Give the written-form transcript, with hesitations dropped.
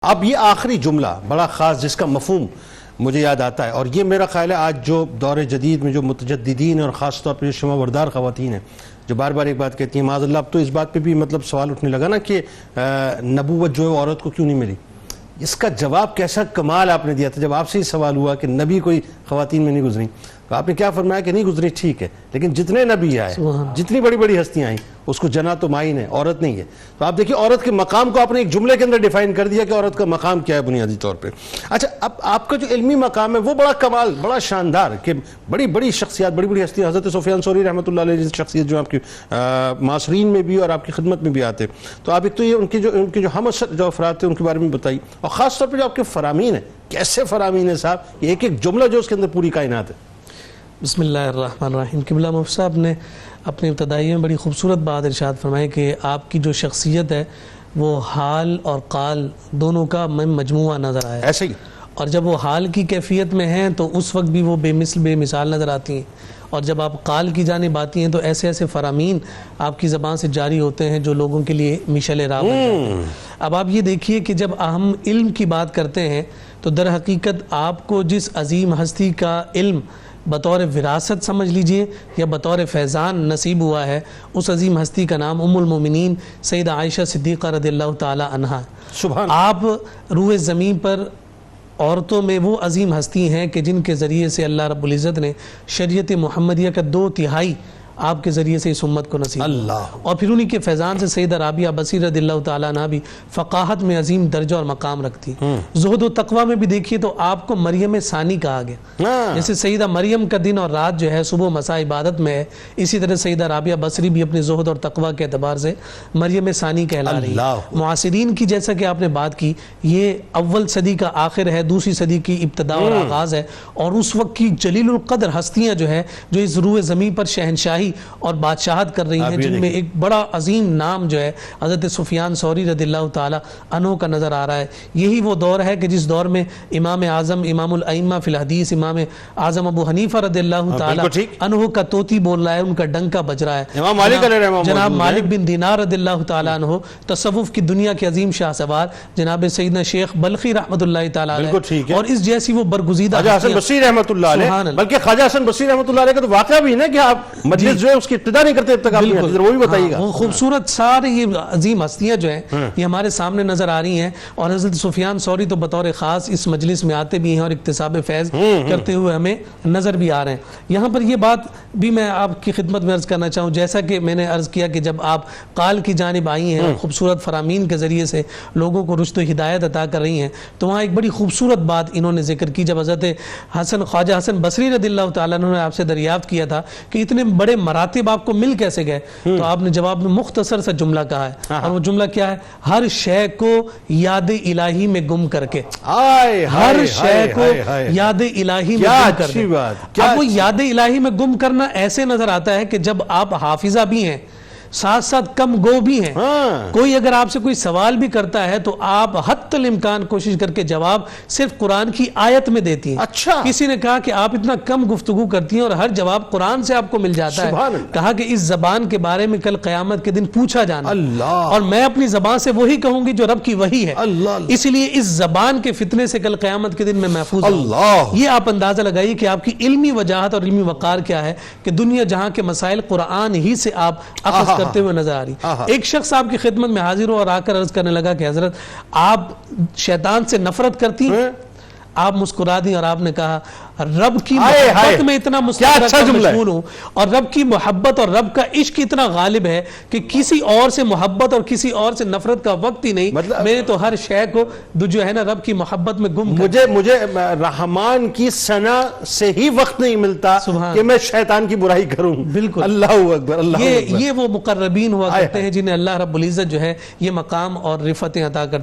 اب یہ آخری جملہ بڑا خاص جس کا مفہوم مجھے یاد آتا ہے، اور یہ میرا خیال ہے آج جو دور جدید میں جو متجددین اور خاص طور پر جو شمع بردار خواتین ہیں جو بار بار ایک بات کہتی ہیں، معاذ اللہ اب تو اس بات پہ بھی مطلب سوال اٹھنے لگا نا کہ نبوت جو ہے عورت کو کیوں نہیں ملی۔ اس کا جواب کیسا کمال آپ نے دیا تھا جب آپ سے ہی سوال ہوا کہ نبی کوئی خواتین میں نہیں گزری، تو آپ نے کیا فرمایا کہ نہیں گزری، ٹھیک ہے، لیکن جتنے نبی آئے، جتنی بڑی بڑی ہستیاں آئیں، اس کو جنا تو مائن ہے، عورت نہیں ہے۔ تو آپ دیکھیں عورت کے مقام کو آپ نے ایک جملے کے اندر ڈیفائن کر دیا کہ عورت کا مقام کیا ہے بنیادی طور پہ۔ اچھا، اب آپ کا جو علمی مقام ہے وہ بڑا کمال، بڑا شاندار کہ بڑی بڑی شخصیات، بڑی بڑی ہستیاں، حضرت سفیان ثوری رحمۃ اللہ علیہ جیسی شخصیت جو آپ کی معاصرین میں بھی اور آپ کی خدمت میں بھی آتے، تو آپ ایک تو یہ ان کے جو ہم اثر جو افراد تھے ان کے بارے میں بتائیے، اور خاص طور پہ جو آپ کے فرامین ہیں، کیسے فرامین ہیں صاحب، ایک ایک جملہ جو اس کے اندر پوری کائنات ہے۔ بسم اللہ الرحمن الرحیم۔ قبلہ مفتی صاحب نے اپنی ابتدائی میں بڑی خوبصورت بات ارشاد فرمائی کہ آپ کی جو شخصیت ہے وہ حال اور قال دونوں کا مجموعہ نظر آیا، ایسے ہی، اور جب وہ حال کی کیفیت میں ہیں تو اس وقت بھی وہ بے مثال نظر آتی ہیں، اور جب آپ قال کی جانب آتی ہیں تو ایسے ایسے فرامین آپ کی زبان سے جاری ہوتے ہیں جو لوگوں کے لیے مشعل راہ بن جاتے ہیں۔ اب آپ یہ دیکھیے کہ جب ہم علم کی بات کرتے ہیں تو در حقیقت آپ کو جس عظیم ہستی کا علم بطور وراثت سمجھ لیجئے یا بطور فیضان نصیب ہوا ہے، اس عظیم ہستی کا نام ام المومنین سیدہ عائشہ صدیقہ رضی اللہ تعالی عنہا۔ سبحان آپ روح زمین پر عورتوں میں وہ عظیم ہستی ہیں کہ جن کے ذریعے سے اللہ رب العزت نے شریعت محمدیہ کا 2/3 آپ کے ذریعے سے اس امت کو نصیب اللہ، اور پھر انہی کے فیضان سے سیدہ رابعہ بصیر رضی اللہ تعالیٰ عنہ بھی فقاہت میں عظیم درجہ اور مقام رکھتی۔ زہد و تقوی میں بھی دیکھیے تو آپ کو مریم ثانی کہا گیا، جیسے سیدہ مریم کا دن اور رات جو ہے صبح و مساء عبادت میں ہے، اسی طرح سیدہ رابعہ بصری بھی اپنے زہد اور تقوی کے اعتبار سے مریم ثانی کہلا رہی ہے۔ معاصرین کی جیسا کہ آپ نے بات کی، یہ اول صدی کا آخر ہے، دوسری صدی کی ابتدا اور آغاز ہے، اور اس وقت کی جلیل القدر ہستیاں جو ہے جو اس روح زمین پر شہنشاہی اور بادشاہت کر رہی ہیں، جن میں ایک بڑا عظیم نام جو ہے حضرت سفیان ثوری رضی اللہ تعالی عنہ کا نظر آ رہا ہے۔ یہی وہ دور ہے کہ جس دور میں امام اعظم، امام الائمہ فی الحدیث، امام اعظم ابو حنیفہ رضی اللہ تعالی عنہ کا طوطی بول رہا ہے، ان کا ڈنکا بج رہا ہے۔ جناب مالک بن دینار رضی اللہ تعالی عنہ تصوف کی دنیا کے عظیم شاہ سوار جناب سیدنا شیخ بلخی رحمۃ اللہ تعالی علیہ، اور اس جیسی وہ برگزیدہ خواجہ حسن بصری رحمۃ اللہ علیہ، بلکہ خواجہ حسن بصری رحمۃ اللہ علیہ کا تو واقعہ بھی ہے نا کہ آپ مجلس جو ہے اس کی ابتدا نہیں کرتے اب تک، وہ بھی بتائیے گا۔ وہ خوبصورت سارے یہ عظیم ہستیاں جو ہیں یہ ہمارے سامنے نظر آ رہی ہیں، اور حضرت سفیان ثوری تو بطور خاص اس مجلس میں آتے بھی ہیں اور اکتساب فیض کرتے ہوئے ہمیں نظر بھی آ رہے ہیں۔ یہاں پر یہ بات بھی میں آپ کی خدمت میں عرض کرنا چاہوں، جیسا کہ میں نے عرض کیا کہ جب آپ قال کی جانب آئی ہیں اور خوبصورت فرامین کے ذریعے سے لوگوں کو رشد و ہدایت عطا کر رہی ہیں، تو وہاں ایک بڑی خوبصورت بات انہوں نے ذکر کی۔ جب حضرت خواجہ حسن بصری رضی اللہ تعالیٰ عنہ نے آپ سے دریافت کیا تھا کہ اتنے بڑے مراتب آپ کو مل کیسے گئے، تو آپ نے جواب میں مختصر سا جملہ کہا ہے، اور وہ جملہ کیا ہے؟ ہر شے کو یاد الہی میں گم کر کے، ہر شے کو یاد الہی میں گم کر کے۔ اب وہ یاد الہی میں گم کرنا ایسے نظر آتا ہے کہ جب آپ حافظہ بھی ہیں، ساتھ ساتھ کم گو بھی ہیں، کوئی اگر آپ سے کوئی سوال بھی کرتا ہے تو آپ حتی الامکان کوشش کر کے جواب صرف قرآن کی آیت میں دیتی ہیں۔ اچھا، کسی نے کہا کہ آپ اتنا کم گفتگو کرتی ہیں اور ہر جواب قرآن سے آپ کو مل جاتا ہے، کہا کہ اس زبان کے بارے میں کل قیامت کے دن پوچھا جانا، اور میں اپنی زبان سے وہی کہوں گی جو رب کی وحی ہے، اس لیے اس زبان کے فتنے سے کل قیامت کے دن میں محفوظ ہوں۔ یہ آپ اندازہ لگائیے کہ آپ کی علمی وجاہت اور علمی وقار کیا ہے کہ دنیا جہاں کے مسائل قرآن ہی سے آپ اخذ کرتے ہوئے نظر آ رہی۔ ایک شخص آپ کی خدمت میں حاضر ہو اور آ کر عرض کرنے لگا کہ حضرت آپ شیطان سے نفرت کرتی ہیں؟ آپ مسکرا دیں اور آپ نے کہا رب کی محبت میں اتنا مشغول ہوں، اور رب کی محبت اور رب کا عشق اتنا غالب ہے کہ کسی اور سے محبت اور کسی اور سے نفرت کا وقت ہی نہیں، میں نے تو ہر شے کو جو ہے نا رب کی محبت میں گم کر، مجھے رحمان کی ثنا سے ہی وقت نہیں ملتا کہ میں شیطان کی برائی کروں۔ بالکل، اللہ اکبر، اللہ اکبر۔ یہ وہ مقربین ہوا کرتے ہیں جنہیں اللہ رب العزت جو ہے یہ مقام اور رفعتیں عطا کرتے ہیں۔